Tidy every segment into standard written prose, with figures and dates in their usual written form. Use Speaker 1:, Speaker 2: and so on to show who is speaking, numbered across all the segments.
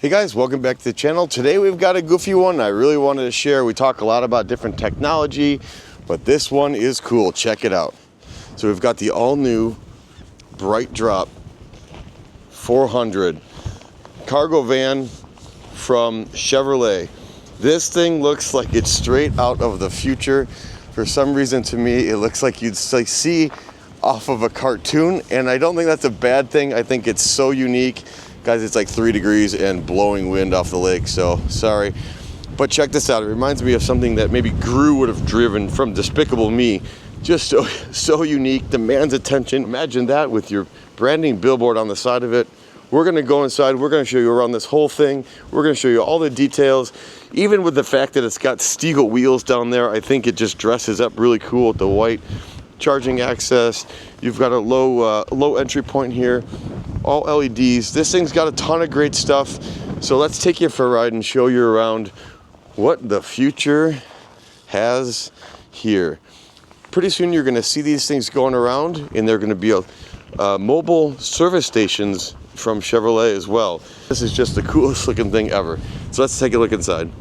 Speaker 1: Hey guys, welcome back to the channel. Today we've got a goofy one I really wanted to share. We talk a lot about different technology, but this one is cool. Check it out. So we've got the all-new Brightdrop 400 cargo van from Chevrolet. This thing looks like it's straight out of the future. For some reason, to me, it looks like you'd see off of a cartoon, and I don't think that's a bad thing. I think it's so unique. Guys, it's like 3 degrees and blowing wind off the lake, so sorry. But check this out. It reminds me of something that maybe Gru would have driven from Despicable Me. Just so unique, demands attention. Imagine that with your branding billboard on the side of it. We're gonna go inside, we're gonna show you around this whole thing. We're gonna show you all the details. Even with the fact that it's got Stiegel wheels down there, I think it just dresses up really cool with the white charging access. You've got a low entry point here. All LEDs. This thing's got a ton of great stuff. So let's take you for a ride and show you around what the future has here. Pretty soon you're gonna see these things going around, and they're gonna be mobile service stations from Chevrolet as well. This is just the coolest looking thing ever. So let's take a look inside.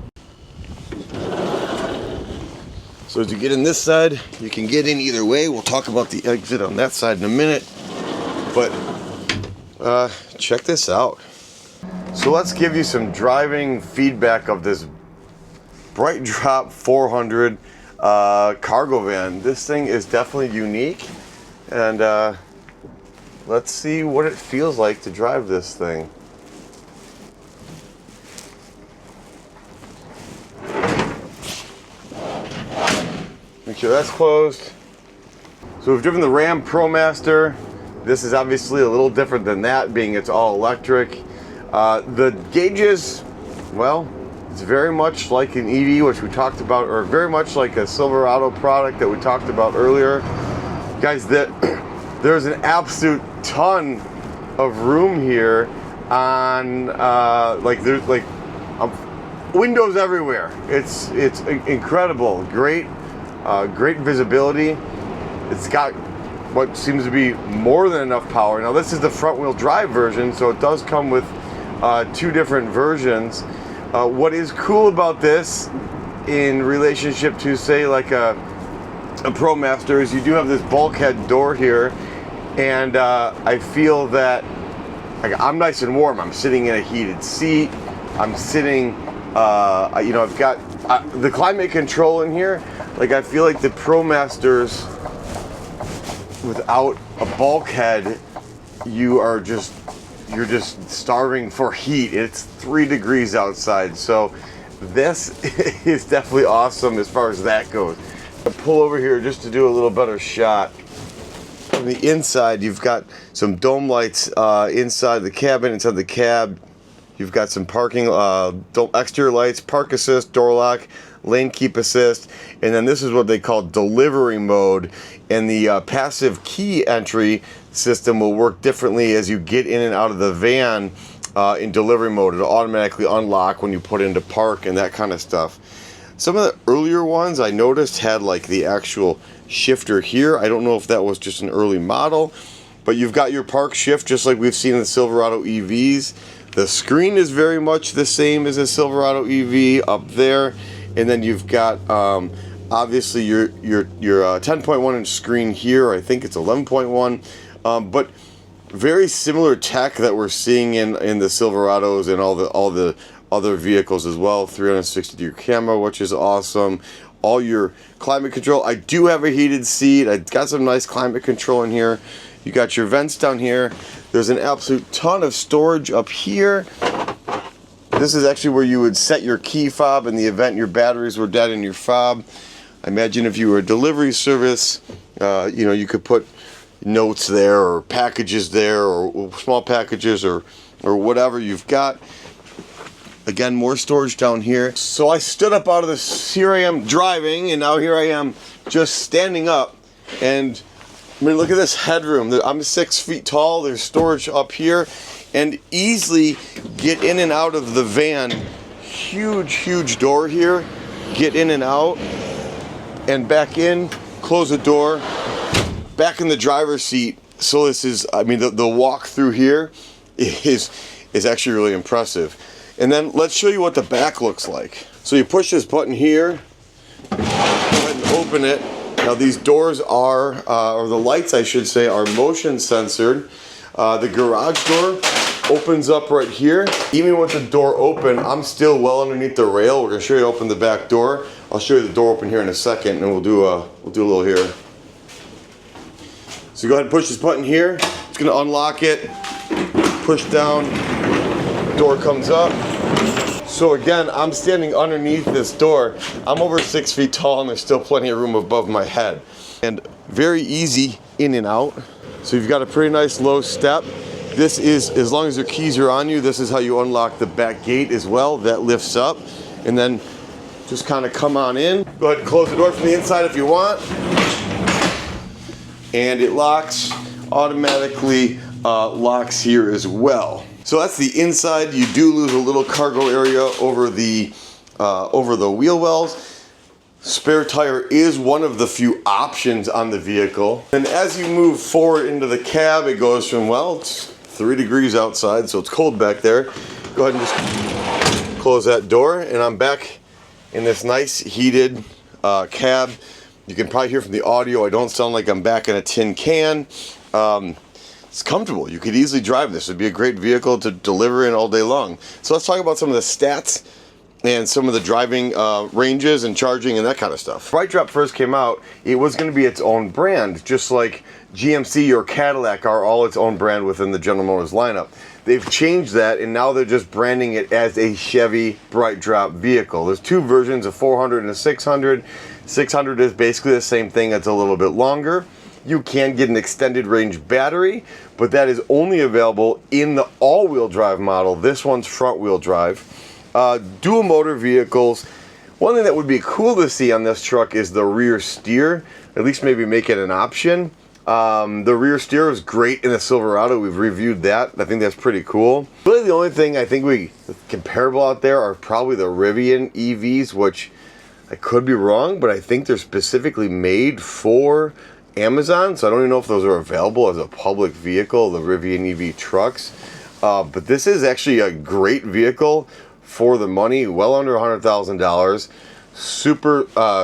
Speaker 1: So as you get in this side, you can get in either way. We'll talk about the exit on that side in a minute. But check this out. So let's give you some driving feedback of this Brightdrop 400 cargo van. This thing is definitely unique, and let's see what it feels like to drive this thing. Make sure that's closed. So we've driven the Ram ProMaster. This is obviously a little different than that, being it's all electric. The gauges, well, it's very much like an EV, which we talked about, or very much like a Silverado product that we talked about earlier. Guys, there's an absolute ton of room here on, there's windows everywhere. It's incredible. Great visibility. It's got what seems to be more than enough power. Now this is the front wheel drive version, so it does come with 2 different versions. What is cool about this in relationship to, say, like a ProMaster, is you do have this bulkhead door here, and I feel that I'm nice and warm. I'm sitting in a heated seat. I'm sitting, I've got the climate control in here. Like, I feel like the ProMasters, without a bulkhead, you're just starving for heat. It's 3 degrees outside, so this is definitely awesome as far as that goes. I'll pull over here just to do a little better shot. On the inside, you've got some dome lights inside the cabin, inside the cab. You've got some parking, exterior lights, park assist, door lock, lane keep assist, and then this is what they call delivery mode. And the passive key entry system will work differently as you get in and out of the van in delivery mode. It'll automatically unlock when you put into park and that kind of stuff. Some of the earlier ones I noticed had like the actual shifter here. I don't know if that was just an early model, but you've got your park shift just like we've seen in the Silverado EVs. The screen is very much the same as a Silverado EV up there, and then you've got obviously your 10.1 inch screen here. I think it's 11.1, but very similar tech that we're seeing in the Silverados and all the other vehicles as well. 360-degree camera, which is awesome. All your climate control. I do have a heated seat. I got some nice climate control in here. You got your vents down here. There's an absolute ton of storage up here. This is actually where you would set your key fob in the event your batteries were dead in your fob. I imagine if you were a delivery service, you could put notes there, or packages there, or small packages, or whatever you've got. Again, more storage down here. So I stood up out of this. Here I am driving, and now here I am just standing up. And I mean, look at this headroom. I'm 6 feet tall. There's storage up here, and easily get in and out of the van. Huge door here. Get in and out, and back in. Close the door. Back in the driver's seat. So this is, I mean, the walk through here is actually really impressive. And then let's show you what the back looks like. So you push this button here, go ahead and open it. Now these doors are, or the lights I should say, are motion censored. The garage door opens up right here. Even with the door open, I'm still well underneath the rail. We're gonna show you open the back door. I'll show you the door open here in a second, and we'll do a little here. So go ahead and push this button here. It's gonna unlock it. Push down, door comes up. So again, I'm standing underneath this door. I'm over 6 feet tall and there's still plenty of room above my head. And very easy in and out. So you've got a pretty nice low step. This is, as long as your keys are on you, this is how you unlock the back gate as well. That lifts up. And then just kind of come on in. Go ahead and close the door from the inside if you want. And it locks, automatically locks here as well. So that's the inside. You do lose a little cargo area over the wheel wells. Spare tire is one of the few options on the vehicle. And as you move forward into the cab, it goes from, well, it's 3 degrees outside, so it's cold back there. Go ahead and just close that door, and I'm back in this nice heated cab. You can probably hear from the audio, I don't sound like I'm back in a tin can. It's comfortable. You could easily drive this. It'd be a great vehicle to deliver in all day long. So let's talk about some of the stats and some of the driving ranges and charging and that kind of stuff. Brightdrop first came out, it was going to be its own brand, just like GMC or Cadillac are all its own brand within the General Motors lineup. They've changed that, and now they're just branding it as a Chevy Brightdrop vehicle. There's 2 versions, a 400 and a 600. 600 is basically the same thing, it's a little bit longer. You can get an extended range battery, but that is only available in the all-wheel drive model. This one's front-wheel drive. Dual motor vehicles. One thing that would be cool to see on this truck is the rear steer. At least maybe make it an option. The rear steer is great in the Silverado. We've reviewed that. I think that's pretty cool. Really the only thing I think comparable out there are probably the Rivian EVs, which I could be wrong, but I think they're specifically made for Amazon, so I don't even know if those are available as a public vehicle, the Rivian EV trucks. But this is actually a great vehicle for the money, well under $100,000.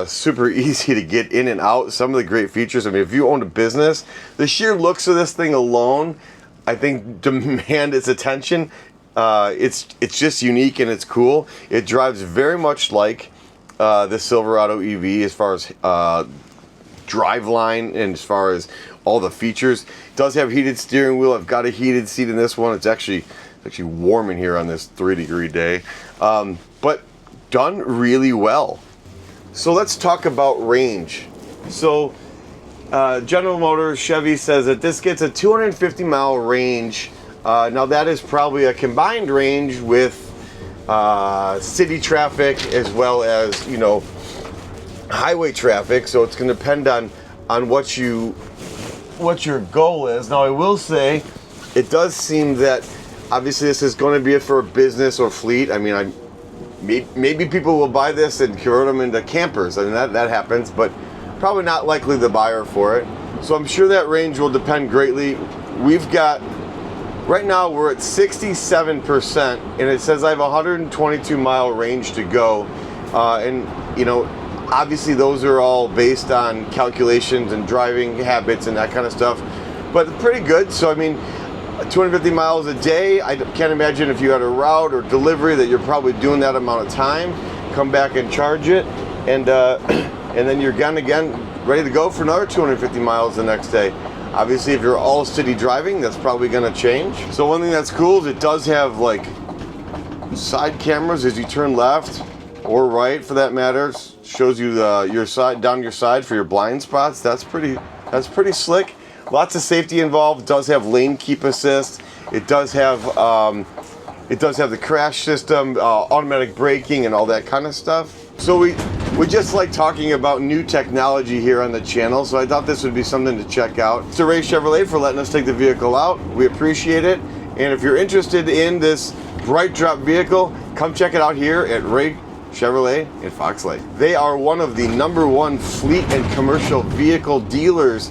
Speaker 1: Super easy to get in and out. Some of the great features, I mean, if you own a business, the sheer looks of this thing alone, I think demand its attention. It's just unique and it's cool. It drives very much like the Silverado EV as far as driveline and as far as all the features. It does have heated steering wheel. I've got a heated seat in this one. It's actually warm in here on this 3-degree day, but done really well. So let's talk about range. So General Motors Chevy says that this gets a 250-mile range. Now that is probably a combined range with city traffic as well as, you know, highway traffic, so it's going to depend on what your goal is. Now I will say it does seem that obviously this is going to be for a business or fleet. I mean, maybe people will buy this and convert them into campers. I mean, that happens, but probably not likely the buyer for it. So I'm sure that range will depend greatly. We've got, right now we're at 67%, and it says I have a 122-mile range to go, and you know, obviously those are all based on calculations and driving habits and that kind of stuff, but pretty good. So I mean, 250 miles a day, I can't imagine if you had a route or delivery that you're probably doing that amount of time. Come back and charge it, and then you're again ready to go for another 250 miles the next day. Obviously if you're all city driving, that's probably going to change. So one thing that's cool is it does have like side cameras as you turn left or right, for that matter. Shows you your side, down your side for your blind spots. That's pretty slick. Lots of safety involved. It does have lane keep assist. It does have the crash system, automatic braking, and all that kind of stuff. So we just like talking about new technology here on the channel, so I thought this would be something to check out. So Ray Chevrolet for letting us take the vehicle out. We appreciate it. And if you're interested in this Brightdrop vehicle, come check it out here at Ray Chevrolet in Fox Lake. They are one of the #1 fleet and commercial vehicle dealers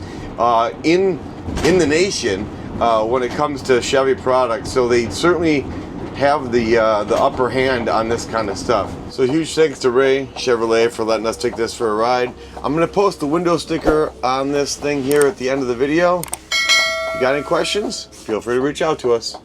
Speaker 1: in the nation when it comes to Chevy products. So they certainly have the upper hand on this kind of stuff. So huge thanks to Ray Chevrolet for letting us take this for a ride. I'm gonna post the window sticker on this thing here at the end of the video. If you got any questions, feel free to reach out to us.